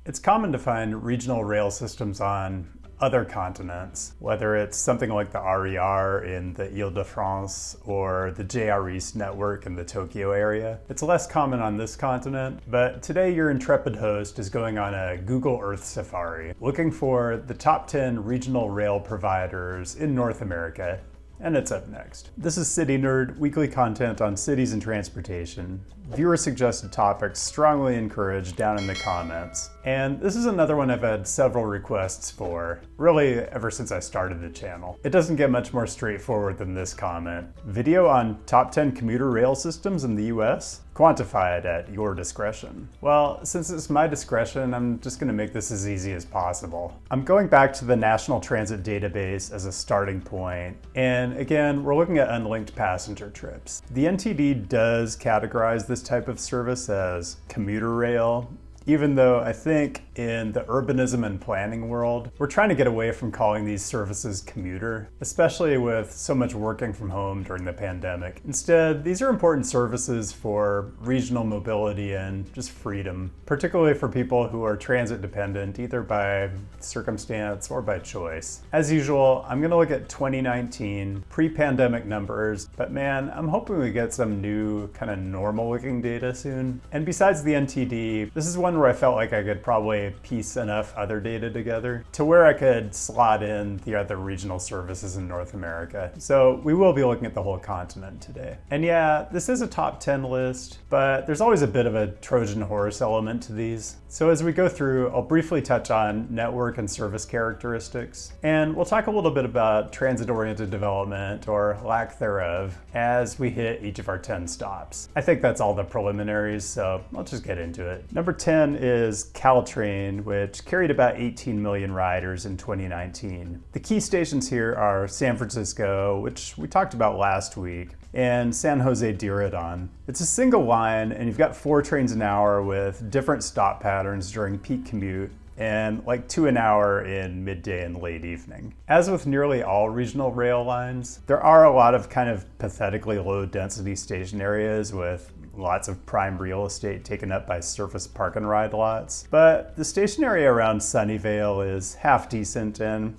It's common to find regional rail systems on other continents, whether it's something like the RER in the Ile-de-France or the JR East network in the Tokyo area. It's less common on this continent, but today your intrepid host is going on a Google Earth safari, looking for the top 10 regional rail providers in North America. And it's up next. This is City Nerd, weekly content on cities and transportation. Viewer-suggested topics strongly encouraged down in the comments. And this is another one I've had several requests for, really ever since I started the channel. It doesn't get much more straightforward than this comment. Video on top 10 commuter rail systems in the US? Quantify it at your discretion. Well, since it's my discretion, I'm just gonna make this as easy as possible. I'm going back to the National Transit Database as a starting point, and again, we're looking at unlinked passenger trips. The NTD does categorize this type of service as commuter rail, even though I think in the urbanism and planning world, we're trying to get away from calling these services commuter, especially with so much working from home during the pandemic. Instead, these are important services for regional mobility and just freedom, particularly for people who are transit dependent, either by circumstance or by choice. As usual, I'm gonna look at 2019 pre-pandemic numbers, but man, I'm hoping we get some new kind of normal looking data soon. And besides the NTD, this is one where I felt like I could probably piece enough other data together to where I could slot in the other regional services in North America. So we will be looking at the whole continent today. And yeah, this is a top 10 list, but there's always a bit of a Trojan horse element to these. So as we go through, I'll briefly touch on network and service characteristics, and we'll talk a little bit about transit-oriented development or lack thereof as we hit each of our 10 stops. I think that's all the preliminaries, so let's just get into it. Number 10 is Caltrain, which carried about 18 million riders in 2019. The key stations here are San Francisco, which we talked about last week, and San Jose Diridon. It's a single line, and you've got 4 trains an hour with different stop patterns during peak commute, and like 2 an hour in midday and late evening. As with nearly all regional rail lines, there are a lot of kind of pathetically low density station areas with lots of prime real estate taken up by surface park and ride lots. But the station area around Sunnyvale is half decent and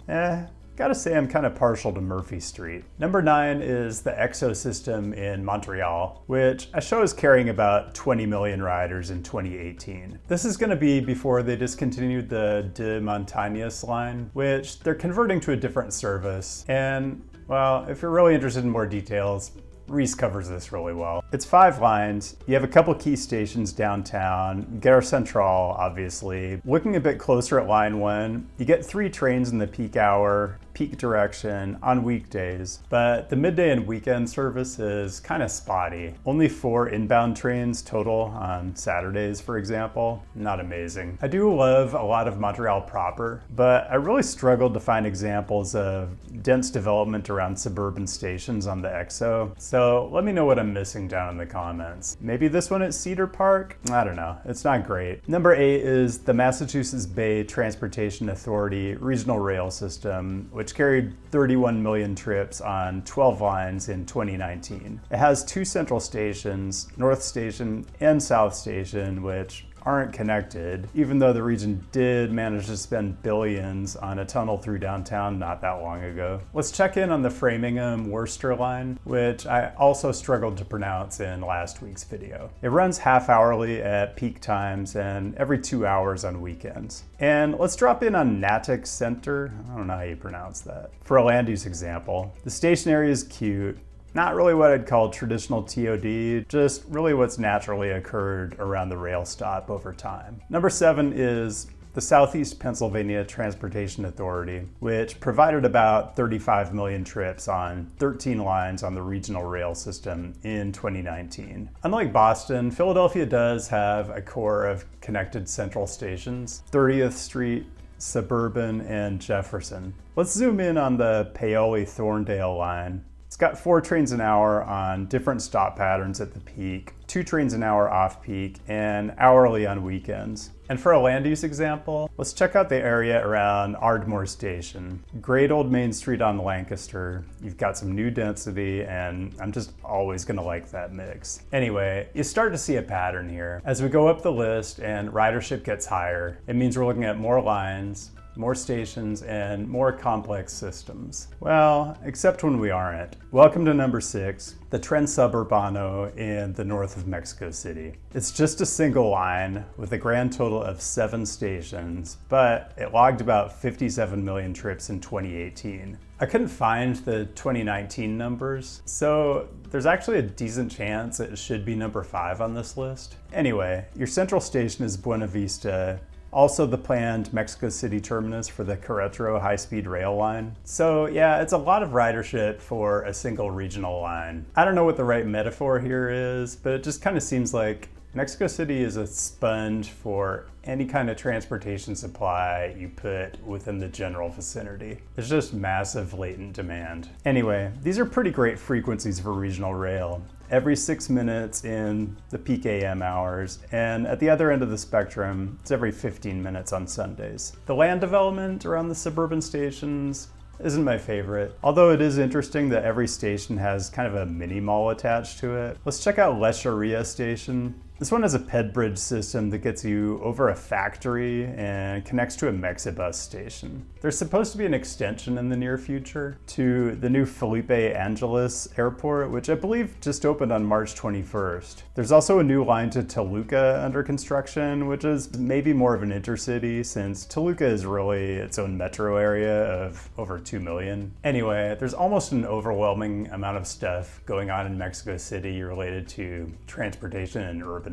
gotta say I'm kind of partial to Murphy Street. Number 9 is the EXO system in Montreal, which I show is carrying about 20 million riders in 2018. This is gonna be before they discontinued the De Montañas line, which they're converting to a different service. And well, if you're really interested in more details, Reese covers this really well. It's 5 lines. You have a couple key stations downtown. Gare Centrale, obviously. Looking a bit closer at line 1, you get 3 trains in the peak hour, peak direction on weekdays, but the midday and weekend service is kind of spotty. Only 4 inbound trains total on Saturdays, for example. Not amazing. I do love a lot of Montreal proper, but I really struggled to find examples of dense development around suburban stations on the EXO. So let me know what I'm missing down in the comments. Maybe this one at Cedar Park? I don't know, it's not great. Number 8 is the Massachusetts Bay Transportation Authority Regional Rail System, which carried 31 million trips on 12 lines in 2019. It has 2 central stations, North Station and South Station, which aren't connected, even though the region did manage to spend billions on a tunnel through downtown not that long ago. Let's check in on the Framingham-Worcester line, which I also struggled to pronounce in last week's video. It runs half-hourly at peak times and every 2 hours on weekends. And let's drop in on Natick Center. I don't know how you pronounce that. For a land use example, the station area is cute. Not really what I'd call traditional TOD, just really what's naturally occurred around the rail stop over time. Number 7 is the Southeast Pennsylvania Transportation Authority, which provided about 35 million trips on 13 lines on the regional rail system in 2019. Unlike Boston, Philadelphia does have a core of connected central stations, 30th Street, Suburban, and Jefferson. Let's zoom in on the Paoli-Thorndale line. It's got 4 trains an hour on different stop patterns at the peak, 2 trains an hour off peak, and hourly on weekends. And for a land use example, let's check out the area around Ardmore Station. Great old main street on Lancaster. You've got some new density, and I'm just always gonna like that mix. Anyway, you start to see a pattern here. As we go up the list and ridership gets higher, it means we're looking at more lines, more stations, and more complex systems. Well, except when we aren't. Welcome to number 6, the Tren Suburbano in the north of Mexico City. It's just a single line with a grand total of 7 stations, but it logged about 57 million trips in 2018. I couldn't find the 2019 numbers, so there's actually a decent chance it should be number 5 on this list. Anyway, your central station is Buena Vista, also the planned Mexico City terminus for the Querétaro high-speed rail line. So yeah, it's a lot of ridership for a single regional line. I don't know what the right metaphor here is, but it just kind of seems like Mexico City is a sponge for any kind of transportation supply you put within the general vicinity. There's just massive latent demand. Anyway, these are pretty great frequencies for regional rail. Every 6 minutes in the peak AM hours, and at the other end of the spectrum, it's every 15 minutes on Sundays. The land development around the suburban stations isn't my favorite, although it is interesting that every station has kind of a mini mall attached to it. Let's check out Lecheria Station. This one has a ped bridge system that gets you over a factory and connects to a Mexibus station. There's supposed to be an extension in the near future to the new Felipe Angeles Airport, which I believe just opened on March 21st. There's also a new line to Toluca under construction, which is maybe more of an intercity since Toluca is really its own metro area of over 2 million. Anyway, there's almost an overwhelming amount of stuff going on in Mexico City related to transportation and urbanism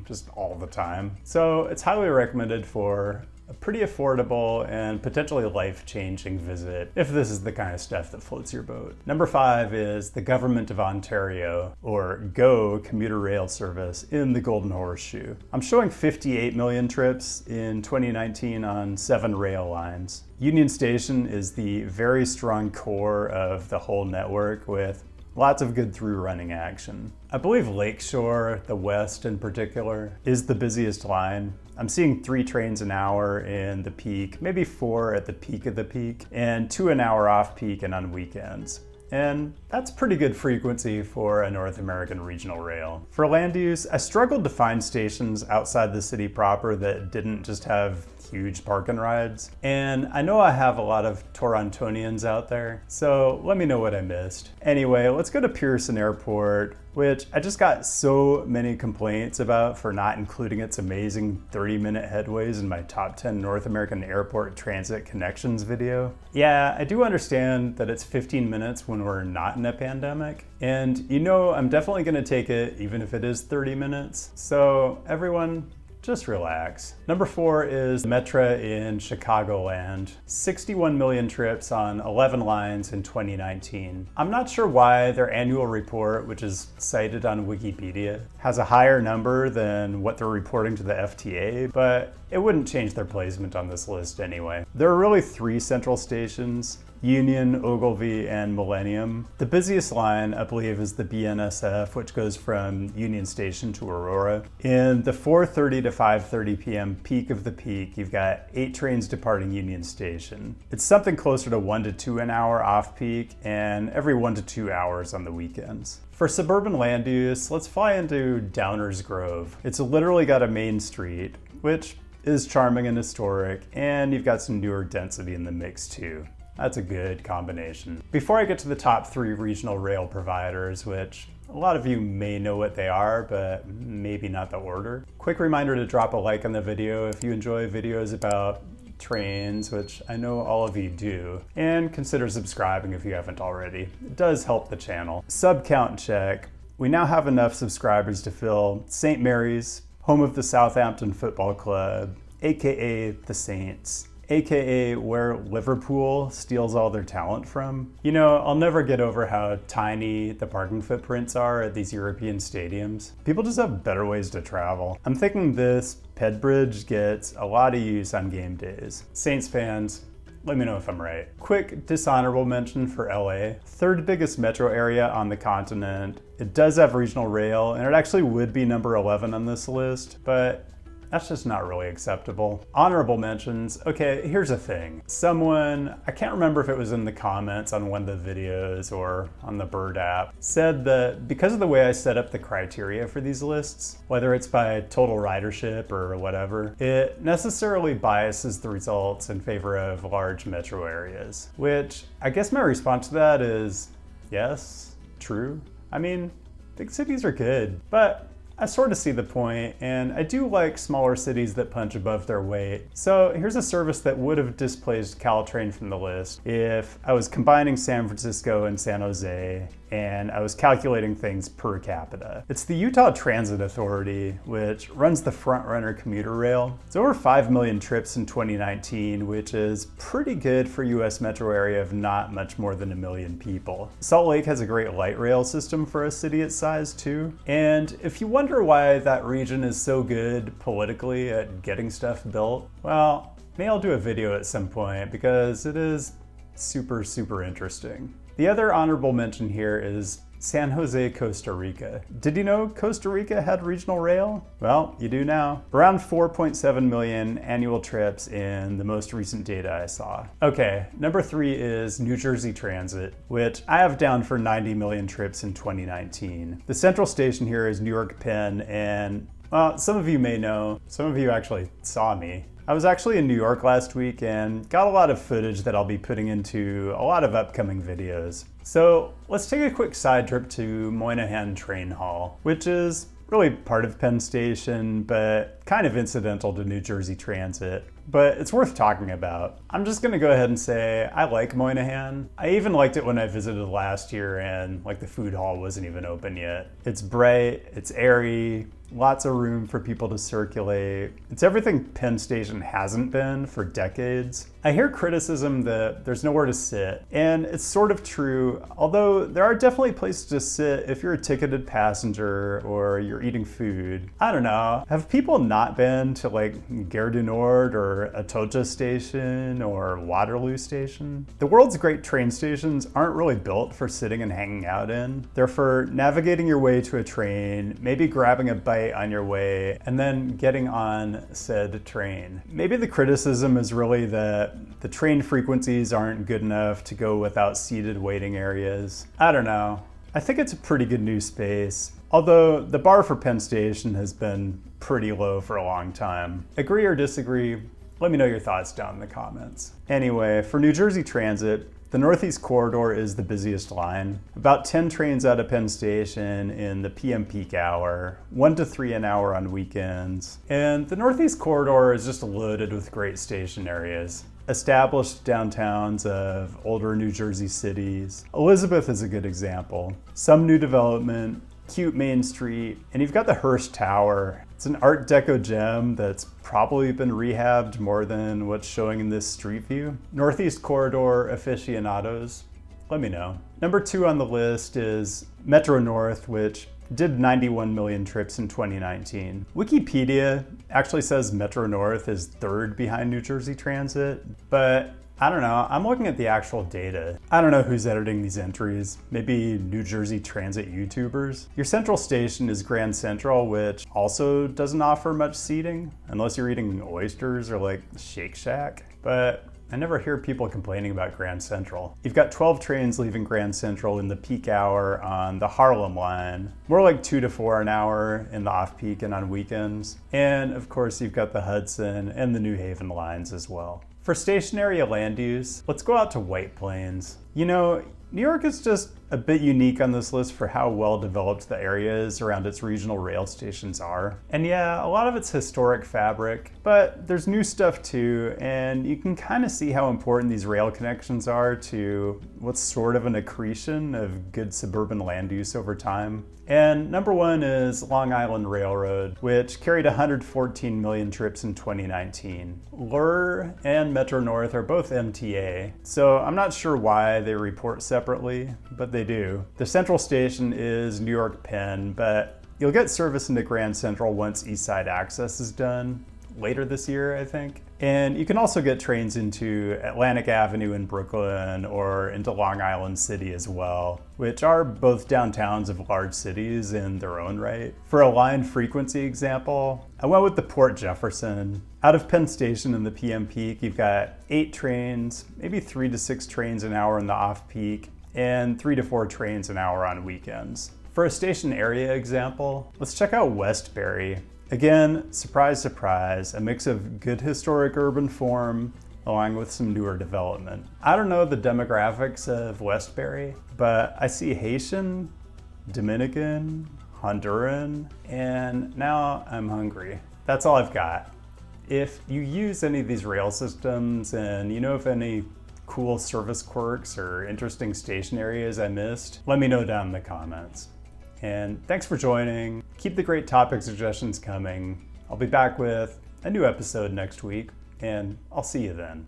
just all the time. So it's highly recommended for a pretty affordable and potentially life-changing visit if this is the kind of stuff that floats your boat. Number 5 is the Government of Ontario, or GO commuter rail service in the Golden Horseshoe. I'm showing 58 million trips in 2019 on 7 rail lines. Union Station is the very strong core of the whole network with lots of good through running action. I believe Lakeshore, the west in particular, is the busiest line. I'm seeing 3 trains an hour in the peak, maybe 4 at the peak of the peak, and 2 an hour off peak and on weekends. And that's pretty good frequency for a North American regional rail. For land use, I struggled to find stations outside the city proper that didn't just have huge park and rides. And I know I have a lot of Torontonians out there, so let me know what I missed. Anyway, let's go to Pearson Airport, which I just got so many complaints about for not including its amazing 30-minute headways in my top 10 North American airport transit connections video. Yeah, I do understand that it's 15 minutes when we're not in a pandemic, and you know I'm definitely gonna take it even if it is 30 minutes. So everyone, just relax. Number 4 is Metra in Chicagoland. 61 million trips on 11 lines in 2019. I'm not sure why their annual report, which is cited on Wikipedia, has a higher number than what they're reporting to the FTA, but it wouldn't change their placement on this list anyway. There are really 3 central stations: Union, Ogilvie, and Millennium. The busiest line, I believe, is the BNSF, which goes from Union Station to Aurora. In the 4:30 to 5:30 p.m. peak of the peak, you've got 8 trains departing Union Station. It's something closer to 1 to 2 an hour off peak, and every 1 to 2 hours on the weekends. For suburban land use, let's fly into Downers Grove. It's literally got a main street, which is charming and historic, and you've got some newer density in the mix too. That's a good combination. Before I get to the top 3 regional rail providers, which a lot of you may know what they are, but maybe not the order. Quick reminder to drop a like on the video if you enjoy videos about trains, which I know all of you do, and consider subscribing if you haven't already. It does help the channel. Sub count check. We now have enough subscribers to fill St. Mary's, home of the Southampton Football Club, aka the Saints, aka where Liverpool steals all their talent from. You know, I'll never get over how tiny the parking footprints are at these European stadiums. People just have better ways to travel. I'm thinking this ped bridge gets a lot of use on game days. Saints fans, let me know if I'm right. Quick dishonorable mention for LA. Third biggest metro area on the continent. It does have regional rail, and it actually would be number 11 on this list, but that's just not really acceptable. Honorable mentions. Okay, here's the thing. Someone, I can't remember if it was in the comments on one of the videos or on the Bird app, said that because of the way I set up the criteria for these lists, whether it's by total ridership or whatever, it necessarily biases the results in favor of large metro areas. Which, I guess my response to that is, yes, true. I mean, big cities are good, but I sort of see the point, and I do like smaller cities that punch above their weight. So here's a service that would have displaced Caltrain from the list if I was combining San Francisco and San Jose, and I was calculating things per capita. It's the Utah Transit Authority, which runs the FrontRunner commuter rail. It's over 5 million trips in 2019, which is pretty good for US metro area of not much more than 1 million people. Salt Lake has a great light rail system for a city its size too. And if you wonder why that region is so good politically at getting stuff built, well, maybe I'll do a video at some point because it is super interesting. The other honorable mention here is San Jose, Costa Rica. Did you know Costa Rica had regional rail? Well, you do now. Around 4.7 million annual trips in the most recent data I saw. Okay, number 3 is New Jersey Transit, which I have down for 90 million trips in 2019. The central station here is New York Penn, and well, some of you may know, some of you actually saw me. I was actually in New York last week and got a lot of footage that I'll be putting into a lot of upcoming videos. So let's take a quick side trip to Moynihan Train Hall, which is really part of Penn Station, but kind of incidental to New Jersey Transit. But it's worth talking about. I'm just gonna go ahead and say I like Moynihan. I even liked it when I visited last year and like the food hall wasn't even open yet. It's bright, it's airy, lots of room for people to circulate. It's everything Penn Station hasn't been for decades. I hear criticism that there's nowhere to sit, and it's sort of true, although there are definitely places to sit if you're a ticketed passenger or you're eating food. I don't know, have people not been to like Gare du Nord or Atocha Station or Waterloo Station? The world's great train stations aren't really built for sitting and hanging out in. They're for navigating your way to a train, maybe grabbing a bite on your way, and then getting on said train. Maybe the criticism is really that the train frequencies aren't good enough to go without seated waiting areas. I don't know. I think it's a pretty good new space, although the bar for Penn Station has been pretty low for a long time. Agree or disagree? Let me know your thoughts down in the comments. Anyway, for New Jersey Transit, the Northeast Corridor is the busiest line. About 10 trains out of Penn Station in the PM peak hour, 1 to 3 an hour on weekends. And the Northeast Corridor is just loaded with great station areas. Established downtowns of older New Jersey cities. Elizabeth is a good example. Some new development, cute Main Street, and you've got the Hearst Tower. It's an Art Deco gem that's probably been rehabbed more than what's showing in this street view. Northeast Corridor aficionados, let me know. Number 2 on the list is Metro North, which did 91 million trips in 2019. Wikipedia actually says Metro North is 3rd behind New Jersey Transit, but I don't know, I'm looking at the actual data. I don't know who's editing these entries, maybe New Jersey Transit YouTubers. Your central station is Grand Central, which also doesn't offer much seating, unless you're eating oysters or like Shake Shack, but I never hear people complaining about Grand Central. You've got 12 trains leaving Grand Central in the peak hour on the Harlem line, more like 2 to 4 an hour in the off-peak and on weekends. And of course, you've got the Hudson and the New Haven lines as well. For station area land use, let's go out to White Plains. You know, New York is just a bit unique on this list for how well developed the areas around its regional rail stations are. And yeah, a lot of it's historic fabric, but there's new stuff too, and you can kind of see how important these rail connections are to what's sort of an accretion of good suburban land use over time. And number 1 is Long Island Railroad, which carried 114 million trips in 2019. LUR and Metro North are both MTA, so I'm not sure why they report separately, but they do. The central station is New York Penn, but you'll get service into Grand Central once East Side Access is done. later this year, I think. And you can also get trains into Atlantic Avenue in Brooklyn or into Long Island City as well, which are both downtowns of large cities in their own right. For a line frequency example, I went with the Port Jefferson. Out of Penn Station in the PM peak, you've got 8 trains, maybe 3 to 6 trains an hour in the off-peak, and 3 to 4 trains an hour on weekends. For a station area example, let's check out Westbury. Again, surprise, surprise, a mix of good historic urban form along with some newer development. I don't know the demographics of Westbury, but I see Haitian, Dominican, Honduran, and now I'm hungry. That's all I've got. If you use any of these rail systems and you know of any cool service quirks or interesting station areas I missed, let me know down in the comments. And thanks for joining. Keep the great topic suggestions coming. I'll be back with a new episode next week, and I'll see you then.